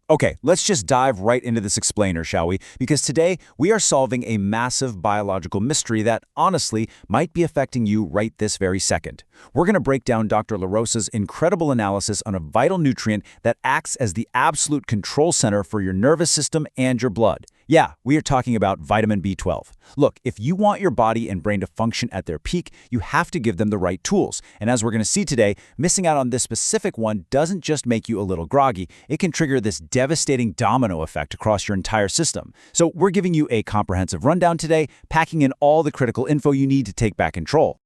Okay, let's just dive right into this explainer, shall we? Because today we are solving a massive biological mystery that, honestly, might be affecting you right this very second. We're going to break down Dr. LaRosa's incredible analysis on a vital nutrient that acts as the absolute control center for your nervous system and your blood. Yeah, we are talking about vitamin B12. Look, if you want your body and brain to function at their peak, you have to give them the right tools. And as we're going to see today, missing out on this specific one doesn't just make you a little groggy, it can trigger this devastating domino effect across your entire system. So we're giving you a comprehensive rundown today, packing in all the critical info you need to take back control.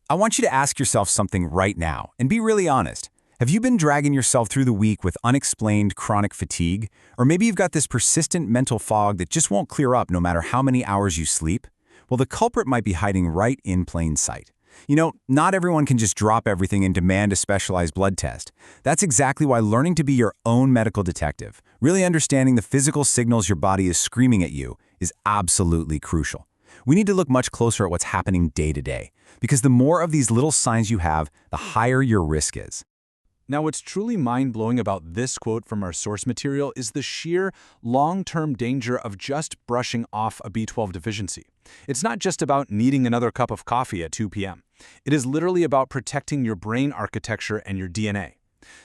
I want you to ask yourself something right now and be really honest. Have you been dragging yourself through the week with unexplained chronic fatigue? Or maybe you've got this persistent mental fog that just won't clear up no matter how many hours you sleep? Well, the culprit might be hiding right in plain sight. You know, not everyone can just drop everything and demand a specialized blood test. That's exactly why learning to be your own medical detective, really understanding the physical signals your body is screaming at you, is absolutely crucial. We need to look much closer at what's happening day to day, because the more of these little signs you have, the higher your risk is. Now, what's truly mind-blowing about this quote from our source material is the sheer long-term danger of just brushing off a B12 deficiency. It's not just about needing another cup of coffee at 2 p.m. It is literally about protecting your brain architecture and your DNA.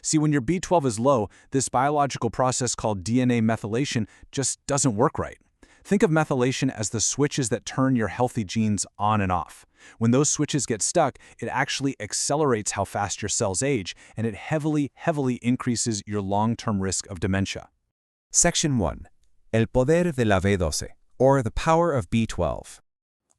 See, when your B12 is low, this biological process called DNA methylation just doesn't work right. Think of methylation as the switches that turn your healthy genes on and off. When those switches get stuck, it actually accelerates how fast your cells age, and it heavily increases your long-term risk of dementia. Section 1. El poder de la B12, or the power of B12.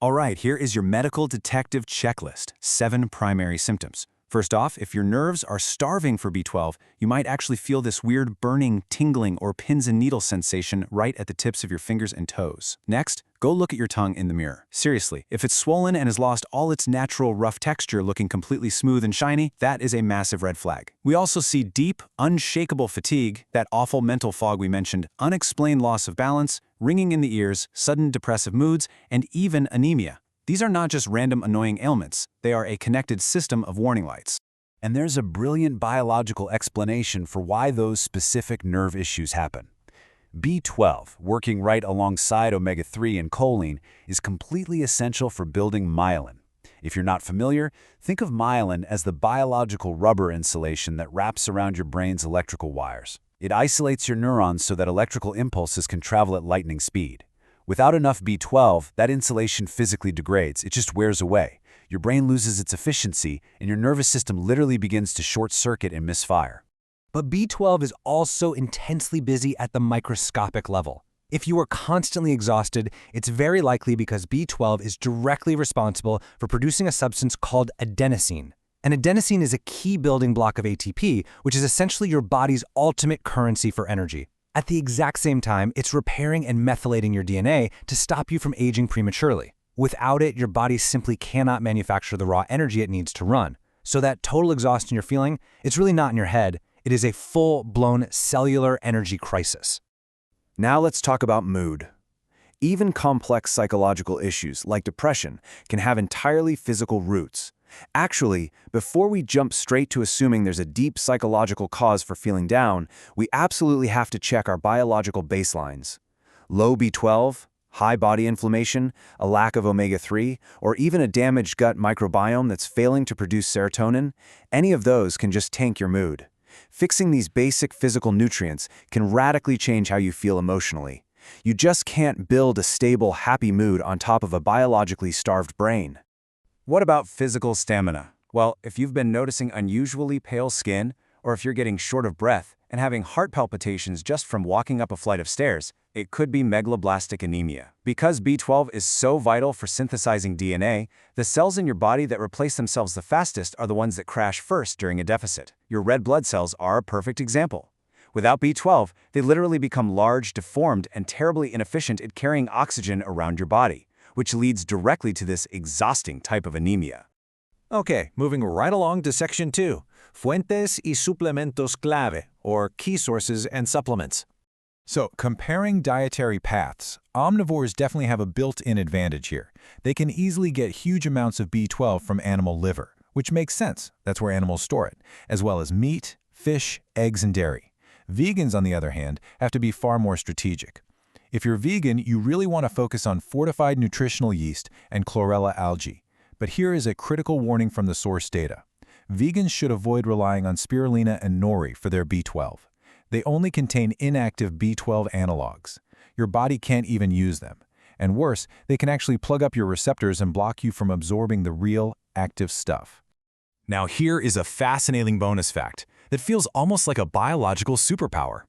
All right, here is your medical detective checklist, 7 primary symptoms. First off, if your nerves are starving for B12, you might actually feel this weird burning, tingling, or pins and needles sensation right at the tips of your fingers and toes. Next, go look at your tongue in the mirror. Seriously, if it's swollen and has lost all its natural rough texture looking completely smooth and shiny, that is a massive red flag. We also see deep, unshakable fatigue, that awful mental fog we mentioned, unexplained loss of balance, ringing in the ears, sudden depressive moods, and even anemia. These are not just random annoying ailments, they are a connected system of warning lights. And there's a brilliant biological explanation for why those specific nerve issues happen. B12, working right alongside omega-3 and choline, is completely essential for building myelin. If you're not familiar, think of myelin as the biological rubber insulation that wraps around your brain's electrical wires. It isolates your neurons so that electrical impulses can travel at lightning speed. Without enough B12, that insulation physically degrades, it just wears away. Your brain loses its efficiency, and your nervous system literally begins to short-circuit and misfire. But B12 is also intensely busy at the microscopic level. If you are constantly exhausted, it's very likely because B12 is directly responsible for producing a substance called adenosine. And adenosine is a key building block of ATP, which is essentially your body's ultimate currency for energy. At the exact same time, it's repairing and methylating your DNA to stop you from aging prematurely. Without it, your body simply cannot manufacture the raw energy it needs to run. So that total exhaustion you're feeling, it's really not in your head. It is a full-blown cellular energy crisis. Now let's talk about mood. Even complex psychological issues like depression can have entirely physical roots. Actually, before we jump straight to assuming there's a deep psychological cause for feeling down, we absolutely have to check our biological baselines. Low B12, high body inflammation, a lack of omega-3, or even a damaged gut microbiome that's failing to produce serotonin, any of those can just tank your mood. Fixing these basic physical nutrients can radically change how you feel emotionally. You just can't build a stable, happy mood on top of a biologically starved brain. What about physical stamina? Well, if you've been noticing unusually pale skin, or if you're getting short of breath and having heart palpitations just from walking up a flight of stairs, it could be megaloblastic anemia. Because B12 is so vital for synthesizing DNA, the cells in your body that replace themselves the fastest are the ones that crash first during a deficit. Your red blood cells are a perfect example. Without B12, they literally become large, deformed, and terribly inefficient at carrying oxygen around your body, which leads directly to this exhausting type of anemia. Okay, moving right along to Section 2, Fuentes y Suplementos Clave, or Key Sources and Supplements. So, comparing dietary paths, omnivores definitely have a built-in advantage here. They can easily get huge amounts of B12 from animal liver, which makes sense, that's where animals store it, as well as meat, fish, eggs, and dairy. Vegans, on the other hand, have to be far more strategic. If you're vegan, you really want to focus on fortified nutritional yeast and chlorella algae. But here is a critical warning from the source data. Vegans should avoid relying on spirulina and nori for their B12. They only contain inactive B12 analogs. Your body can't even use them. And worse, they can actually plug up your receptors and block you from absorbing the real, active stuff. Now here is a fascinating bonus fact that feels almost like a biological superpower.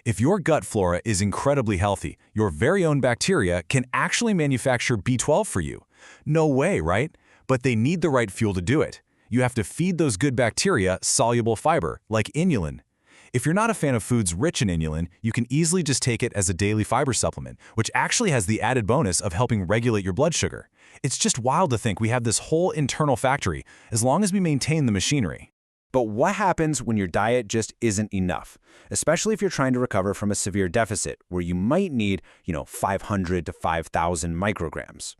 If your gut flora is incredibly healthy, your very own bacteria can actually manufacture B12 for you. No way, right? But they need the right fuel to do it. You have to feed those good bacteria soluble fiber, like inulin. If you're not a fan of foods rich in inulin, you can easily just take it as a daily fiber supplement, which actually has the added bonus of helping regulate your blood sugar. It's just wild to think we have this whole internal factory, as long as we maintain the machinery. But what happens when your diet just isn't enough? Especially if you're trying to recover from a severe deficit, where you might need, 500 to 5,000 micrograms.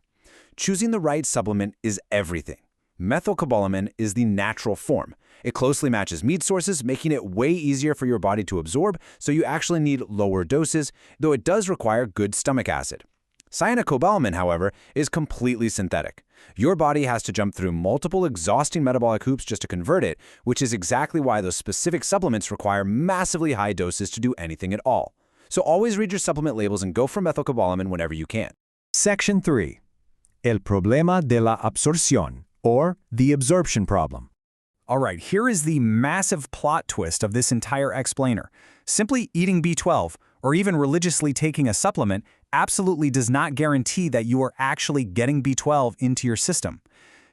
Choosing the right supplement is everything. Methylcobalamin is the natural form. It closely matches meat sources, making it way easier for your body to absorb, so you actually need lower doses, though it does require good stomach acid. Cyanocobalamin, however, is completely synthetic. Your body has to jump through multiple exhausting metabolic hoops just to convert it, which is exactly why those specific supplements require massively high doses to do anything at all. So always read your supplement labels and go for methylcobalamin whenever you can. Section 3. El problema de la absorción, or the absorption problem. All right, here is the massive plot twist of this entire explainer. Simply eating B12, or even religiously taking a supplement, absolutely does not guarantee that you are actually getting B12 into your system.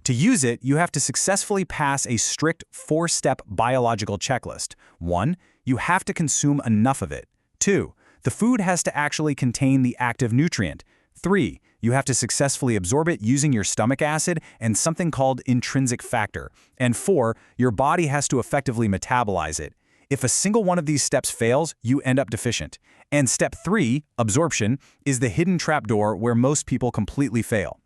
To use it, you have to successfully pass a strict 4-step biological checklist. 1. You have to consume enough of it. 2. The food has to actually contain the active nutrient. 3. You have to successfully absorb it using your stomach acid and something called intrinsic factor. And 4, your body has to effectively metabolize it. If a single one of these steps fails, you end up deficient. And step 3, absorption, is the hidden trapdoor where most people completely fail.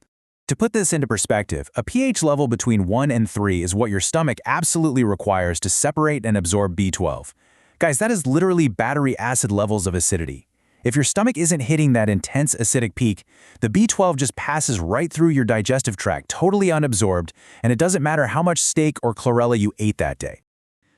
To put this into perspective, a pH level between 1 and 3 is what your stomach absolutely requires to separate and absorb B12. Guys, that is literally battery acid levels of acidity. If your stomach isn't hitting that intense acidic peak, the B12 just passes right through your digestive tract, totally unabsorbed, and it doesn't matter how much steak or chlorella you ate that day.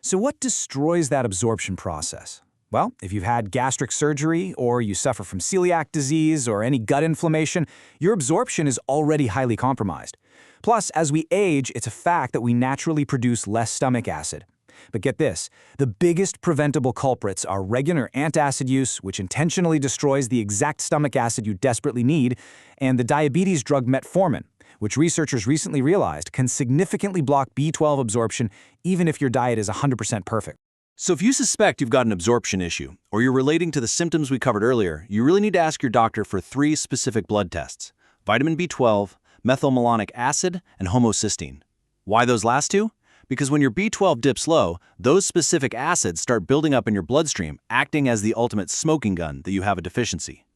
So what destroys that absorption process? Well, if you've had gastric surgery, or you suffer from celiac disease, or any gut inflammation, your absorption is already highly compromised. Plus, as we age, it's a fact that we naturally produce less stomach acid. But get this, the biggest preventable culprits are regular antacid use, which intentionally destroys the exact stomach acid you desperately need, and the diabetes drug metformin, which researchers recently realized can significantly block B12 absorption even if your diet is 100% perfect. So if you suspect you've got an absorption issue, or you're relating to the symptoms we covered earlier, you really need to ask your doctor for 3 specific blood tests: vitamin B12, methylmalonic acid, and homocysteine. Why those last 2? Because when your B12 dips low, those specific acids start building up in your bloodstream, acting as the ultimate smoking gun that you have a deficiency.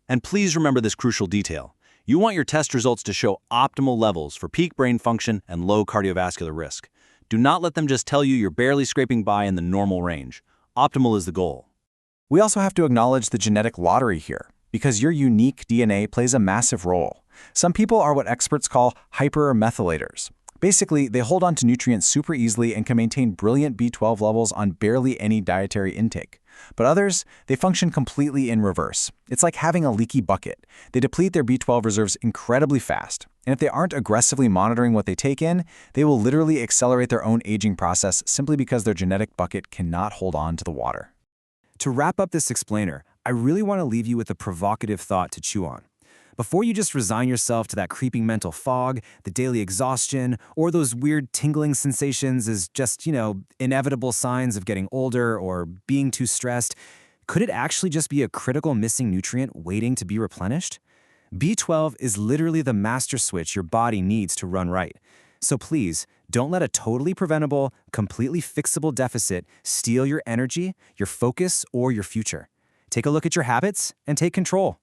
And please remember this crucial detail. You want your test results to show optimal levels for peak brain function and low cardiovascular risk. Do not let them just tell you you're barely scraping by in the normal range. Optimal is the goal. We also have to acknowledge the genetic lottery here, because your unique DNA plays a massive role. Some people are what experts call hypermethylators. Basically, they hold on to nutrients super easily and can maintain brilliant B12 levels on barely any dietary intake. But others, they function completely in reverse. It's like having a leaky bucket. They deplete their B12 reserves incredibly fast. And if they aren't aggressively monitoring what they take in, they will literally accelerate their own aging process simply because their genetic bucket cannot hold on to the water. To wrap up this explainer, I really want to leave you with a provocative thought to chew on. Before you just resign yourself to that creeping mental fog, the daily exhaustion, or those weird tingling sensations as just, inevitable signs of getting older or being too stressed, could it actually just be a critical missing nutrient waiting to be replenished? B12 is literally the master switch your body needs to run right. So please, don't let a totally preventable, completely fixable deficit steal your energy, your focus, or your future. Take a look at your habits and take control.